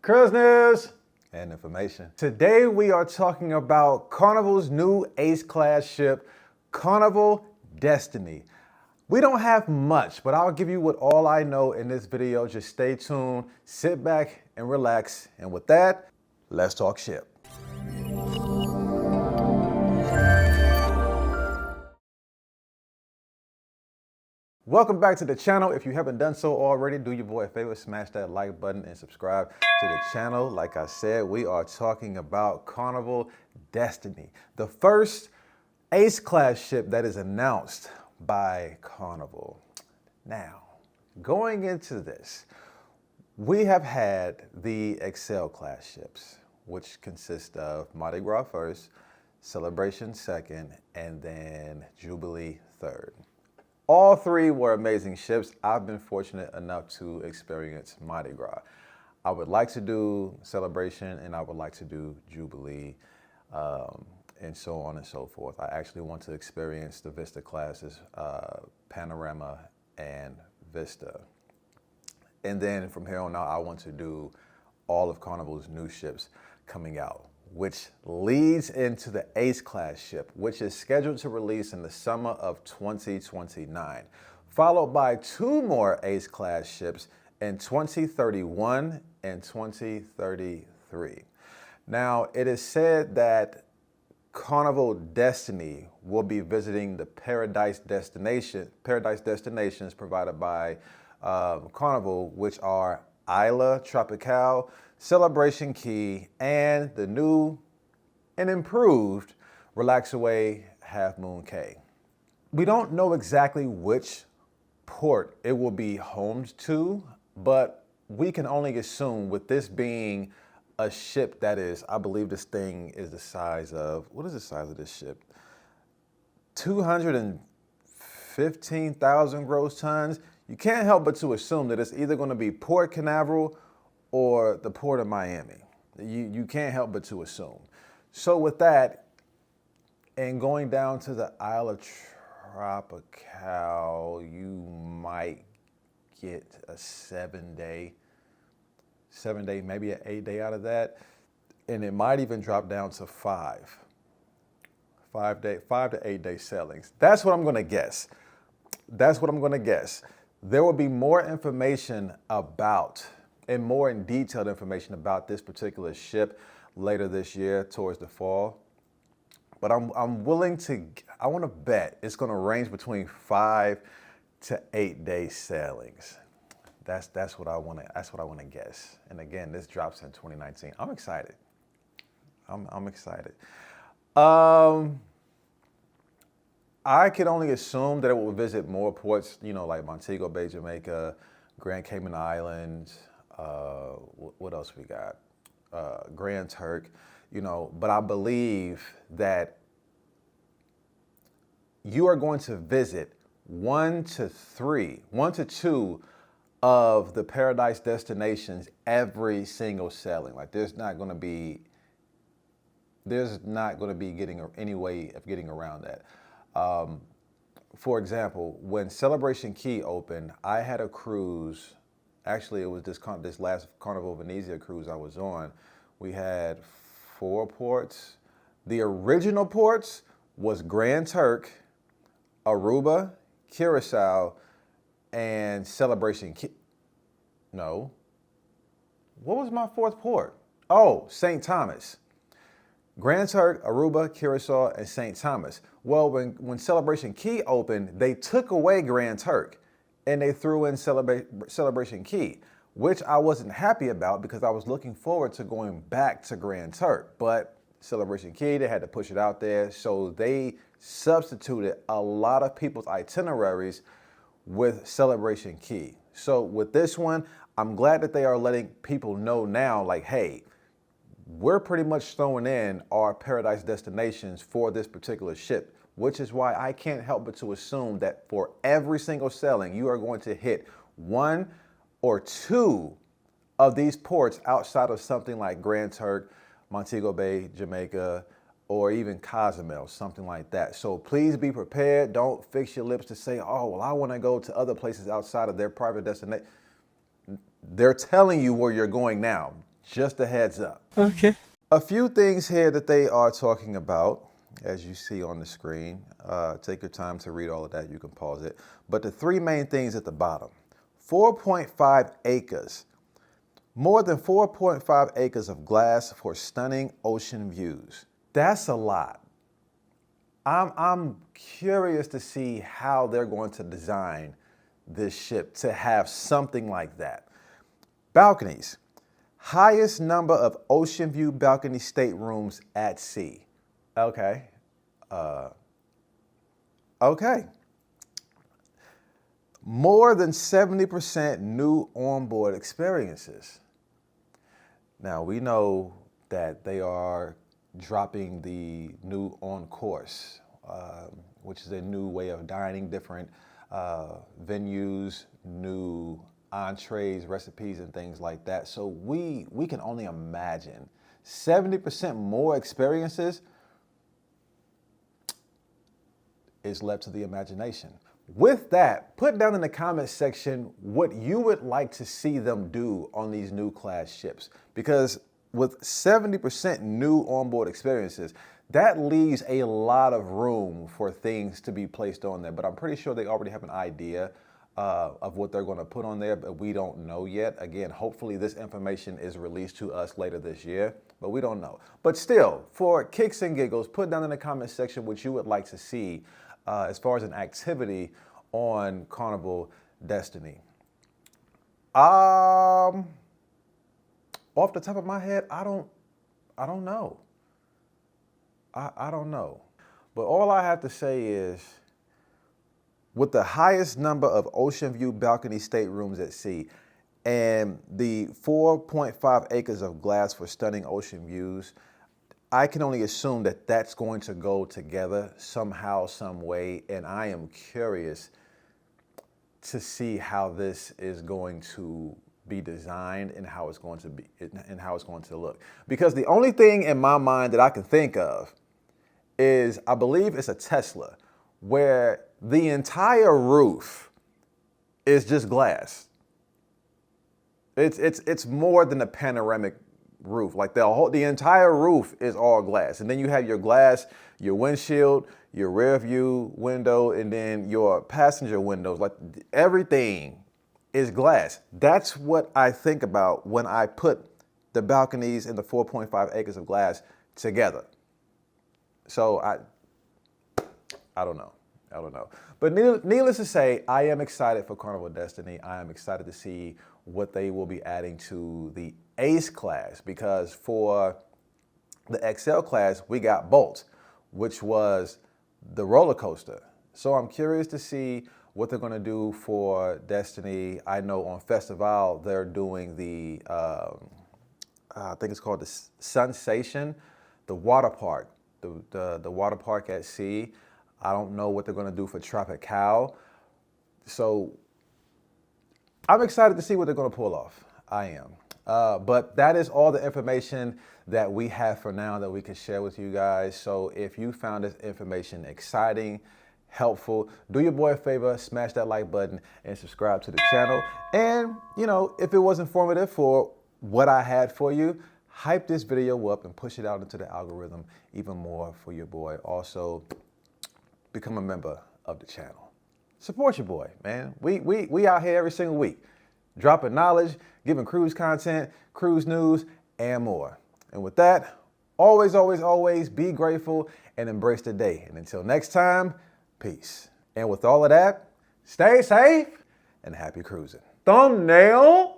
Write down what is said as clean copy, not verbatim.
Cruise news and information. Today we are talking about Carnival's new Ace-class ship, Carnival Destiny. We don't have much, but I'll give you what all I know in this video. Just stay tuned, sit back and relax. And with that, let's talk ship. Welcome back to the channel. If you haven't done so already, do your boy a favor, smash that like button and subscribe to the channel. Like I said, we are talking about Carnival Destiny, the first Ace-class ship that is announced by Carnival. Now, going into this, we have had the Excel-class ships, which consist of Mardi Gras first, Celebration second, and then Jubilee third. All three were amazing ships. I've been fortunate enough to experience Mardi Gras. I would like to do Celebration and I would like to do Jubilee and so on and so forth. I actually want to experience the Vista classes, Panorama and Vista. And then from here on out, I want to do all of Carnival's new ships coming out, which leads into the Ace-class ship, which is scheduled to release in the summer of 2029, followed by two more Ace-class ships in 2031 and 2033. Now, it is said that Carnival Destiny will be visiting the Paradise destinations provided by Carnival, which are Isla Tropical, Celebration Key, and the new and improved Relaxaway Half Moon Cay. We don't know exactly which port it will be homed to, but we can only assume, with this being a ship that is, I believe this thing is the size of, what is the size of this ship? 215,000 gross tons. You can't help but to assume that it's either going to be Port Canaveral or the Port of Miami. You can't help but to assume. So with that, and going down to the Isle of Tropical, you might get a 7 day, maybe an 8 day out of that. And it might even drop down to 5 to 8 day sailings. That's what I'm gonna guess. There will be more information about, and more in detailed information about this particular ship later this year towards the fall. But I'm willing to, I want to bet it's going to range between 5 to 8 day sailings. That's what I want to guess. And again, this drops in 2019. I'm excited. I'm excited. I could only assume that it will visit more ports, you know, like Montego Bay, Jamaica, Grand Cayman Islands. What else we got? Grand Turk, you know, but I believe that you are going to visit 1 to 2 of the Paradise destinations every single sailing. Like there's not going to be any way of getting around that. For example, when Celebration Key opened, I had a cruise. Actually, it was this last Carnival Venezia cruise I was on. We had 4 ports. The original ports was Grand Turk, Aruba, Curacao, and Celebration Key. No. What was my 4th port? Oh, St. Thomas. Grand Turk, Aruba, Curacao, and St. Thomas. Well, when Celebration Key opened, they took away Grand Turk and they threw in Celebration Key, which I wasn't happy about because I was looking forward to going back to Grand Turk. But Celebration Key, they had to push it out there, so they substituted a lot of people's itineraries with Celebration Key. So with this one, I'm glad that they are letting people know now, like, hey, we're pretty much throwing in our Paradise destinations for this particular ship, which is why I can't help but to assume that for every single sailing, you are going to hit 1 or 2 of these ports outside of something like Grand Turk, Montego Bay, Jamaica, or even Cozumel, something like that. So please be prepared. Don't fix your lips to say, oh, well, I want to go to other places outside of their private destination. They're telling you where you're going now. Just a heads up. Okay. A few things here that they are talking about, as you see on the screen. Take your time to read all of that. You can pause it. But the three main things at the bottom: 4.5 acres. More than 4.5 acres of glass for stunning ocean views. That's a lot. I'm curious to see how they're going to design this ship to have something like that. Balconies. Highest number of ocean view balcony staterooms at sea. Okay. Okay. More than 70% new onboard experiences. Now, we know that they are dropping the new on course, which is a new way of dining, different venues, new entrees, recipes, and things like that. So we can only imagine 70% more experiences is left to the imagination. With that, put down in the comment section what you would like to see them do on these new class ships. Because with 70% new onboard experiences, that leaves a lot of room for things to be placed on there. But I'm pretty sure they already have an idea of what they're going to put on there, but we don't know yet. Again, hopefully this information is released to us later this year, but we don't know. But still, for kicks and giggles, put down in the comment section what you would like to see as far as an activity on Carnival Destiny. Off the top of my head, I don't know. I don't know. But all I have to say is, with the highest number of ocean view balcony staterooms at sea and the 4.5 acres of glass for stunning ocean views, I can only assume that that's going to go together somehow, some way, and I am curious to see how this is going to be designed and how it's going to be and how it's going to look. Because the only thing in my mind that I can think of is, I believe it's a Tesla, where the entire roof is just glass. It's more than a panoramic roof. Like the entire roof is all glass. And then you have your glass, your windshield, your rear view window, and then your passenger windows. Like everything is glass. That's what I think about when I put the balconies and the 4.5 acres of glass together. So I don't know. I don't know. But needless to say, I am excited for Carnival Destiny. I am excited to see what they will be adding to the Ace class, because for the XL class, we got Bolt, which was the roller coaster. So I'm curious to see what they're going to do for Destiny. I know on Festival, they're doing the, I think it's called the Sensation, the water park, the water park at sea. I don't know what they're going to do for Tropical. So I'm excited to see what they're going to pull off. I am. But that is all the information that we have for now that we can share with you guys. So if you found this information exciting, helpful, do your boy a favor, smash that like button and subscribe to the channel. And, you know, if it was informative for what I had for you, hype this video up and push it out into the algorithm even more for your boy. Also, become a member of the channel. Support your boy, man. We out here every single week, dropping knowledge, giving cruise content, cruise news, and more. And with that, always, always, always be grateful and embrace the day. And until next time, peace. And with all of that, stay safe and happy cruising. Thumbnail.